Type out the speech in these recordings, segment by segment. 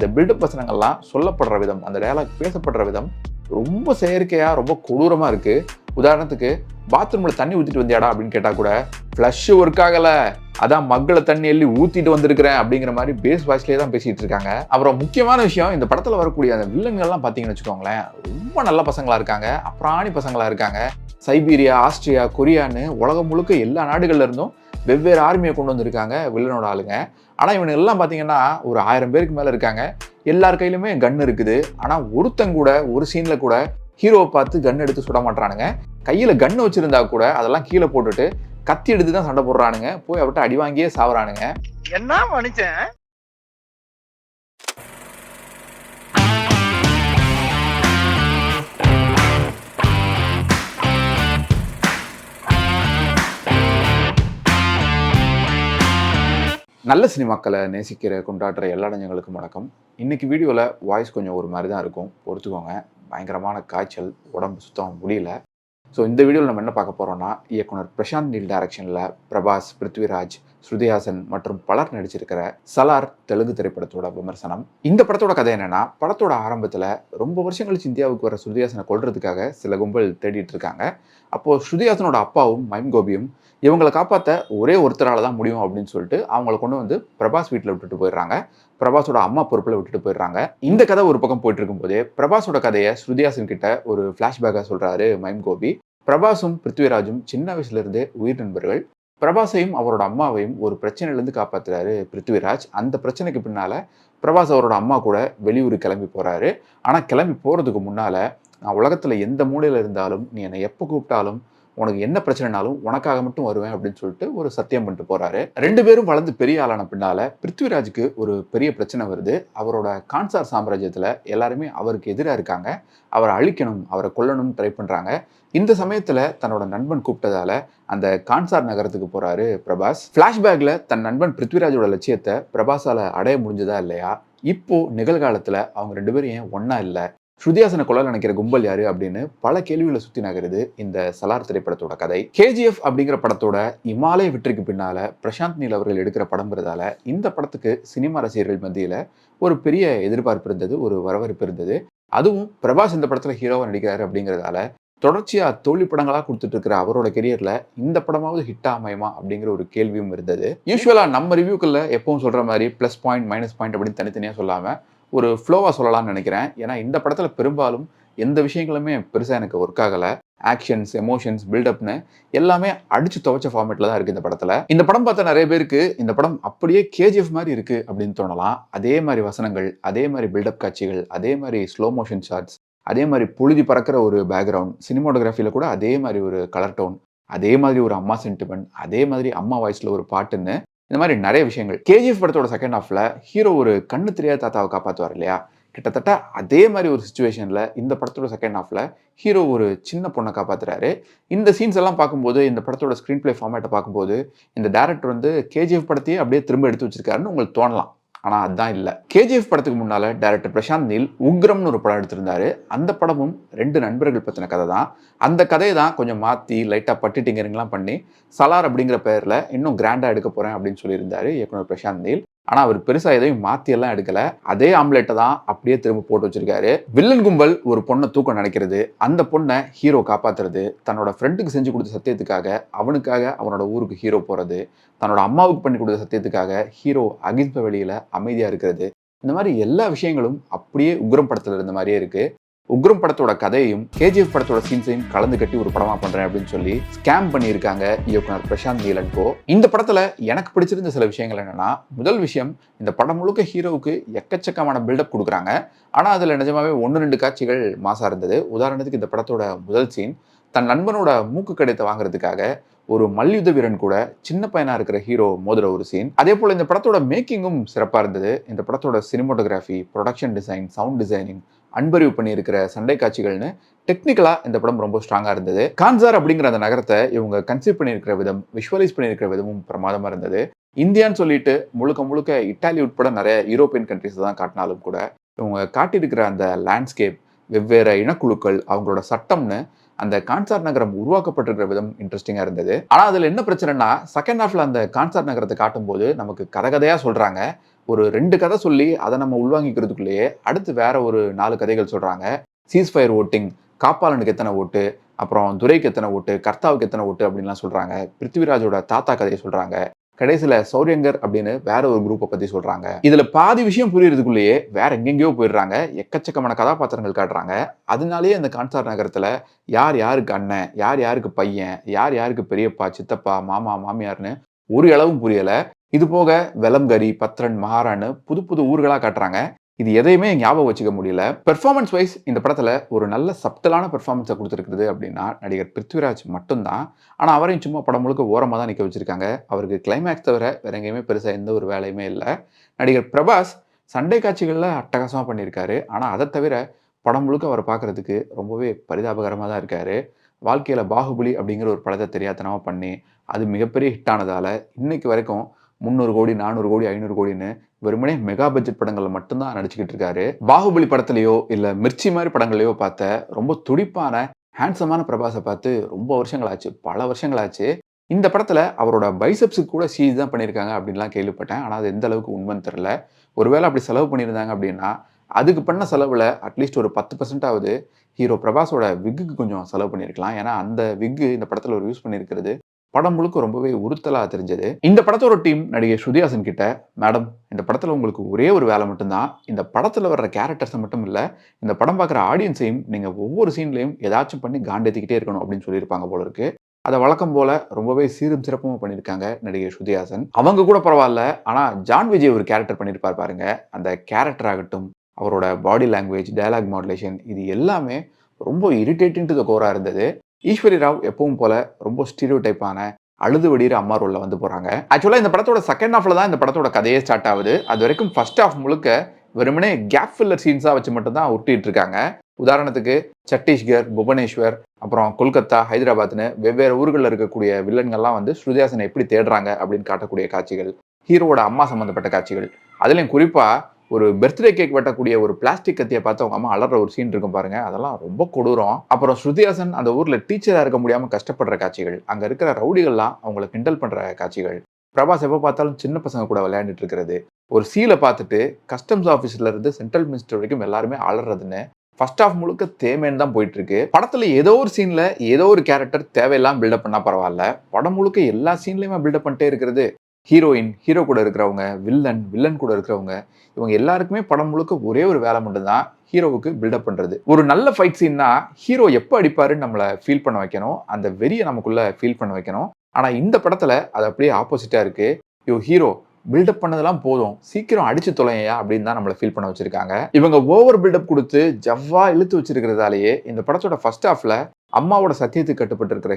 இந்த பில்டப் வசனங்கள்லாம் சொல்லப்படுற விதம், அந்த டயலாக் பேசப்படுற விதம் ரொம்ப செயற்கையாக ரொம்ப கொடூரமாக இருக்குது. உதாரணத்துக்கு பாத்ரூமில் தண்ணி ஊற்றிட்டு வந்தியாடா அப்படின்னு கேட்டால் கூட ஃப்ளஷ் ஒர்க் ஆகலை, அதான் மக்களை தண்ணி எள்ளி ஊற்றிட்டு வந்திருக்கிறேன் அப்படிங்கிற மாதிரி பேஸ் வாய்ஸ்லேயே தான் பேசிகிட்டு இருக்காங்க. அப்புறம் முக்கியமான விஷயம், இந்த படத்தில் வரக்கூடிய அந்த வில்லன்கள்லாம் பார்த்தீங்கன்னு வச்சுக்கோங்களேன், ரொம்ப நல்ல பசங்களாக இருக்காங்க, அப்புறாணி பசங்களாக இருக்காங்க. சைபீரியா, ஆஸ்திரியா, கொரியான்னு உலகம் முழுக்க எல்லா நாடுகள்ல இருந்தும் வெவ்வேறு ஆர்மியை கொண்டு வந்திருக்காங்க வில்லனோட ஆளுங்க. ஆனால் இவங்க எல்லாம் பார்த்தீங்கன்னா ஒரு 1000 பேருக்கு மேலே இருக்காங்க. எல்லார் கையிலுமே கன் இருக்குது. ஆனால் ஒருத்தங்க கூட ஒரு சீனில் கூட ஹீரோவை பார்த்து கன் எடுத்து சுட மாட்டானுங்க. கையில் கன் வச்சிருந்தா கூட அதெல்லாம் கீழே போட்டுட்டு கத்தி எடுத்து தான் சண்டை போடுறானுங்க. போய் அவர்கிட்ட அடி வாங்கியே சாவறானுங்க. என்ன மனுஷன்? நல்ல சினிமாக்களை நேசிக்கிற கொண்டாடுற எல்லா இளைஞர்களுக்கும் வணக்கம். இன்னைக்கு வீடியோவில் வாய்ஸ் கொஞ்சம் ஒரு மாதிரி தான் இருக்கும், பொறுத்துக்கோங்க. பயங்கரமான காய்ச்சல், உடம்பு சுத்தம் முடியல. ஸோ இந்த வீடியோவில் நம்ம என்ன பார்க்க போகிறோம்னா, இயக்குனர் பிரசாந்த் நீல் டைரக்ஷனில் பிரபாஸ், பிருத்விராஜ், ஸ்ருதிஹாசன் மற்றும் பலர் நடிச்சிருக்கிற சலார் தெலுங்கு திரைப்படத்தோட விமர்சனம். இந்த படத்தோட கதை என்னன்னா, படத்தோட ஆரம்பத்தில் ரொம்ப வருஷம் கழிச்சு இந்தியாவுக்கு வர ஸ்ருதிஹாசனை கொல்றதுக்காக சில கும்பல் தேடிட்டு இருக்காங்க. அப்போது ஸ்ருதிஹாசனோட அப்பாவும் மைம் கோபியும் இவங்களை காப்பாற்ற ஒரே ஒருத்தரால் தான் முடியும் அப்படின்னு சொல்லிட்டு அவங்கள கொண்டு வந்து பிரபாஸ் வீட்டில் விட்டுட்டு போயிடுறாங்க. பிரபாஸோட அம்மா பொறுப்பில் விட்டுட்டு போயிடுறாங்க. இந்த கதை ஒரு பக்கம் போயிட்டு இருக்கும்போதே பிரபாஸோட கதையை ஸ்ருதிஹாசன் கிட்ட ஒரு ஃப்ளாஷ்பேக்காக சொல்றாரு மைம் கோபி. பிரபாஸும் பிருத்விராஜும் சின்ன வயசுல இருந்தே உயிர் நண்பர்கள். பிரபாஸையும் அவரோட அம்மாவையும் ஒரு பிரச்சனையிலேருந்து காப்பாற்றுறாரு பிருத்விராஜ். அந்த பிரச்சனைக்கு பின்னால பிரபாஸ் அவரோட அம்மா கூட வெளியூர் கிளம்பி போறாரு. ஆனால் கிளம்பி போறதுக்கு முன்னால, நான் உலகத்துல எந்த மூலையில இருந்தாலும் நீ என்னை எப்போ கூப்பிட்டாலும் உனக்கு என்ன பிரச்சனைனாலும் உனக்காக மட்டும் வருவேன் அப்படின்னு சொல்லிட்டு ஒரு சத்தியம் பண்ணிட்டு போறாரு. 2 பேரும் வளர்ந்து பெரிய ஆளான பின்னால பிருத்விராஜுக்கு ஒரு பெரிய பிரச்சனை வருது. அவரோட கான்சார் சாம்ராஜ்யத்துல எல்லாருமே அவருக்கு எதிராக இருக்காங்க. அவரை அழிக்கணும், அவரை கொல்லணும்னு ட்ரை பண்றாங்க. இந்த சமயத்துல தன்னோட நண்பன் கூப்பிட்டதால அந்த கான்சார் நகரத்துக்கு போறாரு பிரபாஸ். பிளாஷ்பேக்ல தன் நண்பன் பிருத்விராஜோட லட்சியத்தை பிரபாஸால அடைய முடிஞ்சதா இல்லையா, இப்போ நிகழ்காலத்துல அவங்க 2 பேரும் ஏன் ஒன்னா இல்லை, ஸ்ருதிஹாசனை கொல்ல நினைக்கிற கும்பல் யாரு அப்படின்னு பல கேள்விகளை சுத்தி நகருது இந்த சலார் திரைப்படத்தோட கதை. கேஜிஎஃப் அப்படிங்கிற படத்தோட இமாலய வெற்றிக்கு பின்னால பிரசாந்த் நீல் அவர்கள் எடுக்கிற படம்ங்கிறதால இந்த படத்துக்கு சினிமா ரசிகர்கள் மத்தியில ஒரு பெரிய எதிர்பார்ப்பு இருந்தது, ஒரு வரவேற்பு இருந்தது. அதுவும் பிரபாஸ் இந்த படத்துல ஹீரோவா நடிக்கிறாரு அப்படிங்கிறதால தொடர்ச்சியா தோல்வி படங்களா கொடுத்துட்டு இருக்கிற அவரோட கெரியர்ல இந்த படமாவது ஹிட் அமையுமா அப்படிங்கிற ஒரு கேள்வியும் இருந்தது. யூஸ்வலா நம்ம ரிவ்யூக்குள்ள எப்பவும் சொல்ற மாதிரி பிளஸ் பாயிண்ட் மைனஸ் பாயிண்ட் அப்படின்னு தனித்தனியா சொல்லாம ஒரு ஃப்ளோவாக சொல்லலாம்னு நினைக்கிறேன். ஏன்னா இந்த படத்தில் பெரும்பாலும் எந்த விஷயங்களுமே பெருசாக எனக்கு ஒர்க் ஆகலை. ஆக்ஷன்ஸ், எமோஷன்ஸ், பில்டப்னு எல்லாமே அடிச்சு துவைச்ச ஃபார்மேட்டில் தான் இருக்குது இந்த படத்தில். இந்த படம் பார்த்த நிறைய பேருக்கு இந்த படம் அப்படியே கேஜிஎஃப் மாதிரி இருக்குது அப்படின்னு தோணலாம். அதே மாதிரி வசனங்கள், அதே மாதிரி பில்டப் காட்சிகள், அதே மாதிரி ஸ்லோ மோஷன் ஷாட்ஸ், அதே மாதிரி புழுதி பறக்கிற ஒரு பேக்ரவுண்ட், சினிமோட்டோகிராஃபியில் கூட அதே மாதிரி ஒரு கலர் டோன், அதே மாதிரி ஒரு அம்மா சென்டிமெண்ட், அதே மாதிரி அம்மா வாய்ஸில் ஒரு பாட்டுன்னு இந்த மாதிரி நிறைய விஷயங்கள். கேஜிஎஃப் படத்தோட செகண்ட் ஹாஃப்ல ஹீரோ ஒரு கண்ணு தெரியாத தாத்தாவை காப்பாற்றுவார் இல்லையா, கிட்டத்தட்ட அதே மாதிரி ஒரு சுச்சுவேஷன்ல இந்த படத்தோட செகண்ட் ஹாஃப்ல ஹீரோ ஒரு சின்ன பொண்ணை காப்பாற்றுறாரு. இந்த சீன்ஸ் எல்லாம் பார்க்கும்போது, இந்த படத்தோட ஸ்க்ரீன் பிளே ஃபார்மேட்டை பார்க்கும்போது இந்த டேரக்டர் வந்து கேஜிஎஃப் படத்தையே அப்படியே திரும்ப எடுத்து வச்சிருக்காருன்னு உங்களுக்கு தோணலாம். ஆனால் அதுதான் இல்லை. கேஜிஎஃப் படத்துக்கு முன்னால டைரக்டர் பிரசாந்த் நீல் உக்ரம்னு ஒரு படம் எடுத்திருந்தாரு. அந்த படமும் 2 நண்பர்கள் பற்றின கதை தான். அந்த கதையை தான் கொஞ்சம் மாற்றி லைட்டாக பட்டி டிங்கரிங்லாம் பண்ணி சலார் அப்படிங்கிற பேரில் இன்னும் கிராண்டாக எடுக்க போகிறேன் அப்படின்னு சொல்லியிருந்தாரு இயக்குனர் பிரசாந்த் நீல். ஆனால் அவர் பெருசாக எதையும் மாற்றியெல்லாம் எடுக்கலை. அதே ஆம்லேட்டை தான் அப்படியே திரும்ப போட்டு வச்சிருக்காரு. வில்லன் கும்பல் ஒரு பொண்ணை தூக்கம் நினைக்கிறது, அந்த பொண்ணை ஹீரோ காப்பாற்றுறது, தன்னோட ஃப்ரெண்டுக்கு செஞ்சு கொடுத்த சத்தியத்துக்காக அவனுக்காக அவனோட ஊருக்கு ஹீரோ போகிறது, தன்னோட அம்மாவுக்கு பண்ணி கொடுத்த சத்தியத்துக்காக ஹீரோ அகிம்சை வழியில் அமைதியாக இருக்கிறது, இந்த மாதிரி எல்லா விஷயங்களும் அப்படியே உக்ரம் படத்தில் இருந்த மாதிரியே இருக்குது. உக்ரம் படத்தோட கதையையும் கேஜிஎஃப் படத்தோட சீன்ஸையும் கலந்து கட்டி ஒரு படமா பண்றேன் அப்படின்னு சொல்லி ஸ்கேம் பண்ணியிருக்காங்க இயக்குனர் பிரசாந்த் நீல் அண்ட் கோ. இந்த படத்துல எனக்கு பிடிச்சிருந்த சில விஷயங்கள் என்னன்னா, முதல் விஷயம், இந்த படம் முழுக்க ஹீரோவுக்கு எக்கச்சக்கமான பில்டப் கொடுக்குறாங்க. ஆனா அதுல நிஜமாவே 1-2 காட்சிகள் மாசா இருந்தது. உதாரணத்துக்கு இந்த படத்தோட முதல் சீன், தன் நண்பனோட மூக்கு கடைத்தை வாங்குறதுக்காக ஒரு மல்யுத்த வீரன் கூட சின்ன பையனா இருக்கிற ஹீரோ மோதுற ஒரு சீன். அதே போல இந்த படத்தோட மேக்கிங்கும் சிறப்பா இருந்தது. இந்த படத்தோட cinematography, production design, sound designing, Anbariv பண்ணியிருக்கிற சண்டை காட்சிகள்னு டெக்னிக்கலா இந்த படம் ரொம்ப ஸ்ட்ராங்கா இருந்தது. கான்சார் அப்படிங்கிற அந்த நகரத்தை இவங்க கன்சீவ் பண்ணியிருக்கிற விதம், விஷுவலைஸ் பண்ணியிருக்கிற விதமும் பிரமாதமா இருந்தது. இந்தியான்னு சொல்லிட்டு முழுக்க முழுக்க இட்டாலி உட்பட நிறைய யூரோப்பியன் கண்ட்ரிஸ் தான் காட்டினாலும் கூட இவங்க காட்டியிருக்கிற அந்த லேண்ட்ஸ்கேப், வெவ்வேறு இனக்குழுக்கள், அவங்களோட சட்டம்னு அந்த கான்சார் நகரம் உருவாக்கப்பட்டிருக்கிற விதம் இன்ட்ரெஸ்டிங்கா இருந்தது. ஆனா அதுல என்ன பிரச்சனைனா, செகண்ட் ஹாஃப்ல அந்த கான்சார் நகரத்தை காட்டும் போது நமக்கு கதையா சொல்றாங்க. ஒரு 2 கதை சொல்லி அதை நம்ம உள்வாங்கிக்கிறதுக்குள்ளேயே அடுத்து வேற ஒரு 4 கதைகள் சொல்றாங்க. சீஸ்ஃபயர் ஓட்டிங், காப்பாளனுக்கு எத்தனை ஓட்டு, அப்புறம் துரைக்கு எத்தனை ஓட்டு, கர்த்தாவுக்கு எத்தனை ஓட்டு அப்படின்லாம் சொல்றாங்க. பிருத்திவிராஜோட தாத்தா கதையை சொல்றாங்க. கடைசியில சௌரியங்கர் அப்படின்னு வேற ஒரு குரூப்பை பத்தி சொல்றாங்க. இதுல பாதி விஷயம் புரியறதுக்குள்ளேயே வேற எங்கெங்கயோ போயிடுறாங்க. எக்கச்சக்கமான கதாபாத்திரங்கள் காட்டுறாங்க. அதனாலேயே அந்த கான்சார் நகரத்துல யார் யாருக்கு அண்ணன், யார் யாருக்கு பையன், யார் யாருக்கு பெரியப்பா, சித்தப்பா, மாமா, மாமியார்னு ஒரு அளவும் புரியல. இது போக வெலம்கரி, பத்ரன், மகாரான்னு புது புது ஊர்களா காட்டுறாங்க. இது எதையுமே ஞாபகம் வச்சுக்க முடியல. பெர்ஃபார்மன்ஸ் வைஸ் இந்த படத்துல ஒரு நல்ல சப்டலான பெர்ஃபார்மன்ஸை கொடுத்துருக்குது அப்படின்னா நடிகர் பிருத்விராஜ் மட்டும்தான். ஆனா அவரையும் சும்மா படம் முழுக்க ஓரமாக தான் நிற்க வச்சிருக்காங்க. அவருக்கு கிளைமேக்ஸ் தவிர வேற எங்கேயுமே பெருசா எந்த ஒரு வேலையுமே இல்லை. நடிகர் பிரபாஸ் சண்டை காட்சிகள்ல அட்டகாசமா பண்ணியிருக்காரு. ஆனா அதை தவிர படம் முழுக்க அவரை பார்க்கறதுக்கு ரொம்பவே பரிதாபகரமாக தான் இருக்காரு. வாழ்க்கையில பாகுபலி அப்படிங்கிற ஒரு படத்தை தெரியாதனமா பண்ணி அது மிகப்பெரிய ஹிட் ஆனதால இன்னைக்கு வரைக்கும் 300 கோடி, 400 கோடி, 500 கோடின்னு வெறுமனே மெகா பட்ஜெட் படங்கள்ல மட்டும்தான் நடிச்சுக்கிட்டு இருக்காரு. பாகுபலி படத்திலேயோ இல்ல மிர்ச்சி மாதிரி படங்களையோ பார்த்த ரொம்ப துடிப்பான ஹேண்ட்ஸமான பிரபாஸை பார்த்து ரொம்ப வருஷங்களாச்சு, பல வருஷங்களாச்சு. இந்த படத்துல அவரோட பைசப்ஸுக்கு கூட சீஜ் தான் பண்ணியிருக்காங்க அப்படின்லாம் கேள்விப்பட்டேன். ஆனா அது எந்த அளவுக்கு உண்மைன்னு தெரியல. ஒருவேளை அப்படி செலவு பண்ணியிருந்தாங்க அப்படின்னா அதுக்கு பண்ண செலவுல அட்லீஸ்ட் ஒரு 10% ஹீரோ பிரபாஸோட விக்குக்கு கொஞ்சம் செலவு பண்ணியிருக்கலாம். ஏன்னா அந்த விக்கு இந்த படத்துல ஒரு யூஸ் பண்ணியிருக்கிறது படம் முழுக்க ரொம்பவே உறுத்தலா தெரிஞ்சது. இந்த படத்தோட டீம் நடிகை ஸ்ருதி ஹாசன் கிட்ட, மேடம் இந்த படத்துல உங்களுக்கு ஒரே ஒரு வேலை மட்டும்தான். இந்த படத்துல வர்ற கேரக்டர்ஸை மட்டும் இல்ல, இந்த படம் பார்க்குற ஆடியன்ஸையும் நீங்க ஒவ்வொரு சீன்லையும் ஏதாச்சும் பண்ணி காண்டேத்திக்கிட்டே இருக்கணும் அப்படின்னு சொல்லியிருப்பாங்க போல இருக்கு. அதை வழக்கம் போல ரொம்பவே சீரும் சிறப்புமா பண்ணியிருக்காங்க நடிகை ஸ்ருதி ஹாசன். அவங்க கூட பரவாயில்ல, ஆனா ஜான் விஜய் ஒரு கேரக்டர் பண்ணியிருப்பார் பாருங்க. அந்த கேரக்டர் ஆகட்டும், அவரோட பாடி லாங்குவேஜ், டயலாக் மாடுலேஷன், இது எல்லாமே ரொம்ப இரிட்டேட்டிங் டு த கோரா இருந்தது. ஈஸ்வரி ராவ் எப்பவும் போல ரொம்ப ஸ்டீரியோ டைப்பான அழுது வடிகிற அம்மா ரோல்ல வந்து போறாங்க. ஆக்சுவலா இந்த படத்தோட செகண்ட் ஹாஃப்ல தான் இந்த படத்தோட கதையே ஸ்டார்ட் ஆகுது. அது வரைக்கும் ஃபர்ஸ்ட் ஹாஃப் முழுக்க வெறுமனே கேப் ஃபில்லர் சீன்ஸா வச்சு மட்டும் தான் உருட்டிட்டு இருக்காங்க. உதாரணத்துக்கு சத்தீஸ்கர், புவனேஸ்வர், அப்புறம் கொல்கத்தா, ஹைதராபாத்னு வெவ்வேறு ஊர்களில் இருக்கக்கூடிய வில்லன்கள்லாம் வந்து ஸ்ருதி ஹாசனை எப்படி தேடுறாங்க அப்படின்னு காட்டக்கூடிய காட்சிகள், ஹீரோவோட அம்மா சம்பந்தப்பட்ட காட்சிகள், அதுலயும் குறிப்பா ஒரு பர்த்டே கேக் வெட்டக்கூடிய ஒரு பிளாஸ்டிக் கத்தியை பார்த்து அவங்க அம்மா அலற ஒரு சீன் இருக்கும் பாருங்க, அதெல்லாம் ரொம்ப கொடூரம். அப்புறம் ஸ்ருதி ஹாசன் அந்த ஊர்ல டீச்சரா இருக்க முடியாம கஷ்டப்படுற காட்சிகள், அங்க இருக்கிற ரவுடிகள்லாம் அவங்களை கிண்டல் பண்ற காட்சிகள், பிரபாஸ் எப்ப பார்த்தாலும் சின்ன பசங்க கூட விளையாண்டுட்டு இருக்கிறது, ஒரு சீலை பார்த்துட்டு கஸ்டம்ஸ் ஆஃபீஸ்ல இருந்து சென்ட்ரல் மினிஸ்டர் வரைக்கும் எல்லாருமே அலறதுன்னு ஃபர்ஸ்ட் ஹாஃப் முழுக்க தேமேன்னு தான் போயிட்டு இருக்கு. படத்துல ஏதோ ஒரு சீன்ல ஏதோ ஒரு கேரக்டர் தேவையெல்லாம் பில்டப் பண்ணா பரவாயில்ல, படம் முழுக்க எல்லா சீன்லயுமே பில்டப் பண்ணிட்டே இருக்கிறது. ஹீரோயின், ஹீரோ கூட இருக்கிறவங்க, வில்லன் கூட இருக்கிறவங்க, இவங்க எல்லாருக்குமே படம் முழுக்க ஒரே ஒரு வேலை மட்டும்தான், ஹீரோவுக்கு பில்டப் பண்றது. ஒரு நல்ல ஃபைட் சீன்னா ஹீரோ எப்போ அடிப்பாருன்னு நம்மளை ஃபீல் பண்ண வைக்கணும், அந்த வெறியை நமக்குள்ள ஃபீல் பண்ண வைக்கணும். ஆனா இந்த படத்துல அது அப்படியே ஆப்போசிட்டா இருக்கு. ஹீரோ பில்டப் பண்ணதெல்லாம் போதும், சீக்கிரம் அடிச்சு தொலையா அப்படின்னு தான் நம்மளை ஃபீல் பண்ண வச்சிருக்காங்க. இவங்க ஓவர் பில்டப் கொடுத்து ஜவ்வா இழுத்து வச்சிருக்கிறதாலேயே இந்த படத்தோட ஃபர்ஸ்ட் ஹாஃப்ல அம்மாவோட சத்தியத்துக்கு கட்டுப்பட்டு இருக்கிற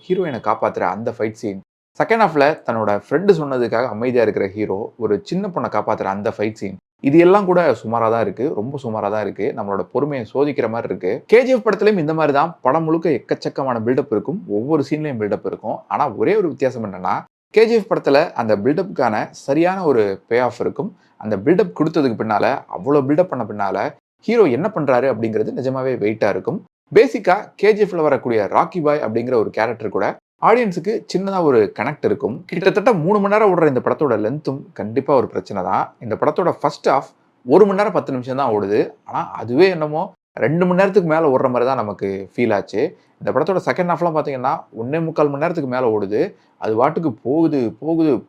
ஹீரோயினை காப்பாத்துற அந்த ஃபைட் சீன், செகண்ட் ஹாஃப்ல தன்னோட ஃப்ரெண்டு சொன்னதுக்காக அமைதியா இருக்கிற ஹீரோ ஒரு சின்ன பொண்ணை காப்பாத்துற அந்த ஃபைட் சீன், இது எல்லாம் கூட சுமாரா தான் இருக்கு, ரொம்ப சுமாரா தான் இருக்கு. நம்மளோட பொறுமையை சோதிக்கிற மாதிரி இருக்கு. கேஜிஎஃப் படத்துலயும் இந்த மாதிரி தான் படம் முழுக்க எக்கச்சக்கமான பில்டப் இருக்கும், ஒவ்வொரு சீன்லயும் பில்டப் இருக்கும். ஆனா ஒரே ஒரு வித்தியாசம் என்னன்னா, கேஜிஎஃப் படத்துல அந்த பில்டப்புக்கான சரியான ஒரு பே ஆஃப் இருக்கும். அந்த பில்டப் கொடுத்ததுக்கு பின்னால, அவ்வளோ பில்டப் பண்ண பின்னால ஹீரோ என்ன பண்றாரு அப்படிங்கிறது நிஜமாவே வெயிட்டா இருக்கும். பேசிக்கா கேஜிஎஃப்ல வரக்கூடிய ராக்கி பாய் அப்படிங்கிற ஒரு கேரக்டர் கூட ஆடியன்ஸுக்கு சின்னதாக ஒரு கனெக்ட் இருக்கும். கிட்டத்தட்ட 3 மணி நேரம் ஓடுற இந்த படத்தோட லென்த்தும் கண்டிப்பாக ஒரு பிரச்சனை தான். இந்த படத்தோட ஃபர்ஸ்ட் ஹாஃப் 1 மணி நேரம் 10 நிமிஷம் தான் ஓடுது. ஆனால் அதுவே என்னமோ 2 மணி நேரத்துக்கு மேலே ஓடுற மாதிரி தான் நமக்கு ஃபீல் ஆச்சு. இந்த படத்தோட செகண்ட் ஹாஃப்லாம் பார்த்தீங்கன்னா 1.25 மணி நேரத்துக்கு மேலே ஓடுது. அது வாட்டுக்கு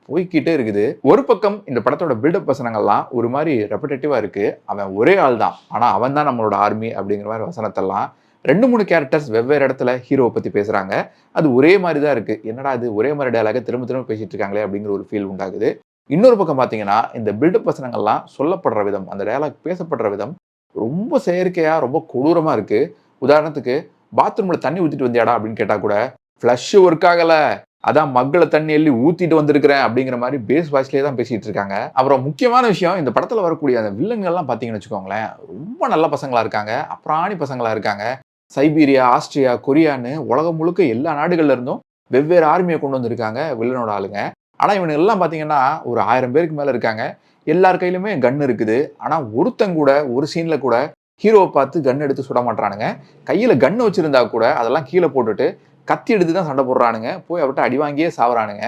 போய்கிட்டே இருக்குது. ஒரு பக்கம் இந்த படத்தோட பில்டப் வசனங்கள்லாம் ஒரு மாதிரி ரெப்படேட்டிவாக இருக்கு. அவன் ஒரே ஆள் தான், ஆனால் அவன் தான் நம்மளோட ஆர்மி அப்படிங்கிற மாதிரி வசனத்தெல்லாம் 2-3 கேரக்டர்ஸ் வெவ்வேறு இடத்துல ஹீரோவை பற்றி பேசுகிறாங்க. அது ஒரே மாதிரி தான் இருக்குது. என்னடா அது ஒரே மாதிரி டயலாக திரும்ப பேசிட்டு இருக்காங்களே அப்படிங்கிற ஒரு ஃபீல் உண்டாகுது. இன்னொரு பக்கம் பார்த்தீங்கன்னா இந்த பில்டப் வசனங்கள்லாம் சொல்லப்படுற விதம், அந்த டயலாக் பேசப்படுற விதம் ரொம்ப செயற்கையாக ரொம்ப கொடூரமாக இருக்குது. உதாரணத்துக்கு பாத்ரூமில் தண்ணி ஊற்றிட்டு வந்தியாடா அப்படின்னு கேட்டால் கூட ஃப்ளஷ் ஒர்க் ஆகலை, அதான் மக்களை தண்ணி எள்ளி ஊற்றிட்டு வந்திருக்கிறேன் அப்படிங்கிற மாதிரி பேஸ் வாய்ஸ்லேயே தான் பேசிகிட்டு இருக்காங்க. அப்புறம் முக்கியமான விஷயம், இந்த படத்தில் வரக்கூடிய அந்த வில்லன்கள்லாம் பார்த்தீங்கன்னு வச்சுக்கோங்களேன், ரொம்ப நல்ல பசங்களாக இருக்காங்க, அப்புறாணி பசங்களாக இருக்காங்க. சைபீரியா, ஆஸ்திரியா, கொரியான்னு உலகம் முழுக்க எல்லா நாடுகள்ல இருந்தும் வெவ்வேறு ஆர்மியை கொண்டு வந்திருக்காங்க வில்லனோட ஆளுங்க. ஆனா இவனுங்க எல்லாம் பாத்தீங்கன்னா ஒரு 1000 பேருக்கு மேல இருக்காங்க. எல்லார் கையிலுமே கன் இருக்குது. ஆனா ஒருத்தன் கூட ஒரு சீன்ல கூட ஹீரோவை பார்த்து கன் எடுத்து சுட மாட்டானுங்க. கையில கன் வச்சிருந்தா கூட அதெல்லாம் கீழே போட்டுட்டு கத்தி எடுத்து தான் சண்டை போடுறானுங்க, போய் அவர்கிட்ட அடி வாங்கியே சாவறானுங்க.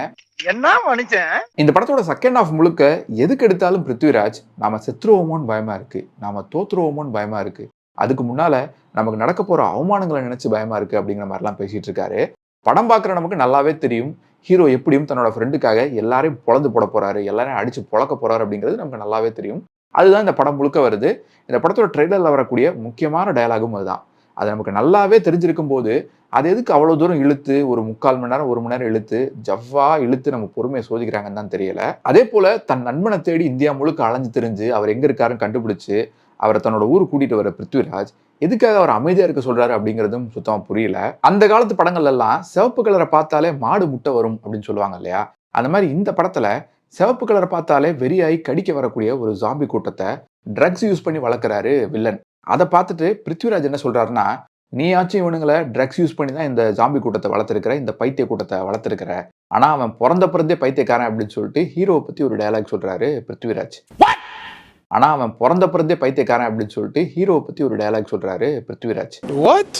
என்ன மனுஷன்? இந்த படத்தோட செகண்ட் ஹாஃப் முழுக்க எதுக்கு எடுத்தாலும் பிருத்விராஜ் நாம செத்துருவோமோன்னு பயமா இருக்கு, நாம தோத்துருவோமோன்னு பயமா இருக்கு, அதுக்கு முன்னால நமக்கு நடக்க போற அவமானங்களை நினைச்சு பயமா இருக்கு அப்படிங்கிற மாதிரிலாம் பேசிட்டு இருக்காரு. படம் பார்க்குற நமக்கு நல்லாவே தெரியும் ஹீரோ எப்படியும் தன்னோட ஃப்ரெண்டுக்காக எல்லாரையும் பொழந்து போட போறாரு, எல்லாரையும் அடிச்சு பொழக்க போறாரு அப்படிங்கிறது நமக்கு நல்லாவே தெரியும். அதுதான் இந்த படம் முழுக்க வருது. இந்த படத்தோட ட்ரெய்லரில் வரக்கூடிய முக்கியமான டயலாகும் அதுதான். அது நமக்கு நல்லாவே தெரிஞ்சிருக்கும் போது அது எதுக்கு அவ்வளோ தூரம் இழுத்து ஒரு 3/4 மணி நேரம் 1 மணி நேரம் இழுத்து ஜவ்வா இழுத்து நம்ம பொறுமையை சோதிக்கிறாங்கன்னு தான் தெரியல. அதே போல தன் நண்பனை தேடி இந்தியா முழுக்க அலைஞ்சு தெரிஞ்சு அவர் எங்க இருக்காருன்னு கண்டுபிடிச்சு அவரை தன்னோட ஊருக்கு கூட்டிட்டு வர பிருத்விராஜ் எதுக்காக அவர் அமைதியா இருக்க சொல்றாரு அப்படிங்கிறதும் சுத்தமா புரியல. அந்த காலத்து படங்கள் எல்லாம் சிவப்பு கலரை பார்த்தாலே மாடு முட்டை வரும் அப்படின்னு சொல்லுவாங்க இல்லையா, அந்த மாதிரி இந்த படத்துல சிவப்பு கலரை பார்த்தாலே வெறியாகி கடிக்க வரக்கூடிய ஒரு ஜாம்பி கூட்டத்தை ட்ரக்ஸ் யூஸ் பண்ணி வளர்க்குறாரு வில்லன். அதை பார்த்துட்டு பிருத்விராஜ் என்ன சொல்றாருன்னா, நீயாச்சும் இவனுங்களை ட்ரக்ஸ் யூஸ் பண்ணி தான் இந்த ஜாம்பி கூட்டத்தை வளர்த்துருக்கிற, இந்த பைத்திய கூட்டத்தை வளர்த்துருக்கிற, ஆனா அவன் பிறந்தே பைத்தியக்காரன் அப்படின்னு சொல்லிட்டு ஹீரோவை பத்தி ஒரு டயலாக் சொல்றாரு பிருத்விராஜ். ஆனா அவன் பிறந்தே பைத்தியக்காரன் அப்படின்னு சொல்லிட்டு ஹீரோவை பத்தி ஒரு டயலாக் சொல்றாரு Prithviraj. What?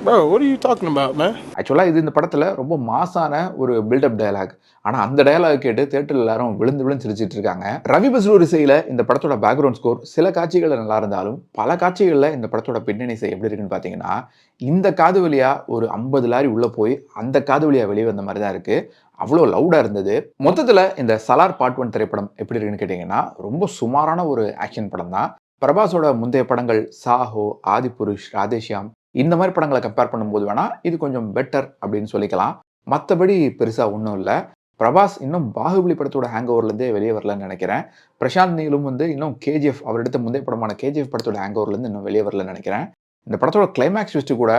Bro, what are you talking about, man? ஆக்சுவலா இது இந்த படத்துல ரொம்ப மாசான ஒரு பில்டப் டயலாக். ஆனா அந்த டயலாக் கேட்டு தியேட்டர்ல எல்லாரும் விழுந்து சிரிச்சிட்டு இருக்காங்க. ரவி பஸ்ரூர் இசையில இந்த படத்தோட பேக்ரவுண்ட் ஸ்கோர் சில காட்சிகள் நல்லா இருந்தாலும் பல காட்சிகள்ல இந்த படத்தோட பின்னணி இசை எப்படி இருக்குன்னு பாத்தீங்கன்னா, இந்த காது வழியா ஒரு 50 லாரி உள்ள போய் அந்த காது வழியா வெளியே வந்த மாதிரி தான் இருக்கு. அவ்வளோ லவுடா இருந்தது. மொத்தத்துல இந்த சலார் பார்ட் 1 திரைப்படம் எப்படி இருக்குன்னு கேட்டீங்கன்னா, ரொம்ப சுமாரான ஒரு ஆக்ஷன் படம் தான். பிரபாஸோட முந்தைய படங்கள் சாஹோ, ஆதிபுருஷ், ராதேஷ்யாம் இந்த மாதிரி படங்களை கம்பேர் பண்ணும்போது வேணா இது கொஞ்சம் பெட்டர் அப்படின்னு சொல்லிக்கலாம். மற்றபடி பெருசா ஒன்றும் இல்லை. பிரபாஸ் இன்னும் பாகுபலி படத்தோட ஹேங் ஓவர்லேருந்தே வெளியே வரலன்னு நினைக்கிறேன். பிரசாந்த் நீலும் இன்னும் கேஜிஎஃப் அவர் எடுத்த முந்தைய படமான கேஜிஎஃப் படத்தோட ஹேங் ஓவர்லேருந்து இன்னும் வெளியே வரலன்னு நினைக்கிறேன். இந்த படத்தோட கிளைமேக்ஸ் ட்விஸ்ட் கூட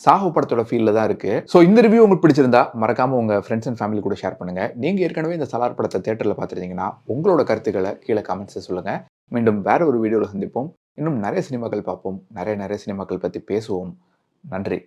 சாஹோ படத்தோட ஃபீல்ல தான் இருக்கு. ஸோ இந்த ரிவ்யூ உங்களுக்கு பிடிச்சிருந்தா மறக்காம உங்க ஃப்ரெண்ட்ஸ் அண்ட் ஃபேமிலி கூட ஷேர் பண்ணுங்க. நீங்க ஏற்கனவே இந்த சலார் படத்தை தியேட்டர்ல பார்த்துருந்தீங்கன்னா உங்களோட கருத்துக்களை கீழே கமெண்ட்ஸை சொல்லுங்க. மீண்டும் வேற ஒரு வீடியோவில் சந்திப்போம். இன்னும் நிறைய சினிமாக்கள் பார்ப்போம், நிறைய சினிமாக்கள் பற்றி பேசுவோம். நன்றி.